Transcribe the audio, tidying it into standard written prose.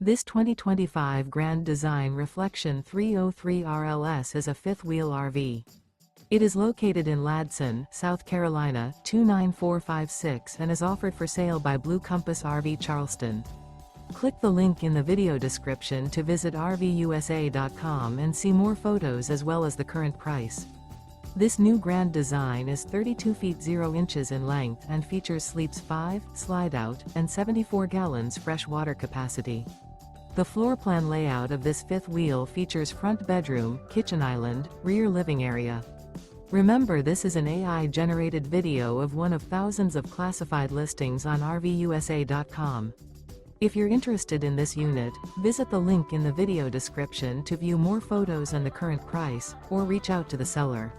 This 2025 Grand Design Reflection 303 RLS is a fifth-wheel RV. It is located in Ladson, South Carolina, 29456 and is offered for sale by Blue Compass RV Charleston. Click the link in the video description to visit RVUSA.com and see more photos as well as the current price. This new Grand Design is 32 feet 0 inches in length and features sleeps 5, slide-out, and 74 gallons fresh water capacity. The floor plan layout of this fifth wheel features front bedroom, kitchen island, rear living area. Remember, this is an AI-generated video of one of thousands of classified listings on RVUSA.com. If you're interested in this unit, visit the link in the video description to view more photos and the current price, or reach out to the seller.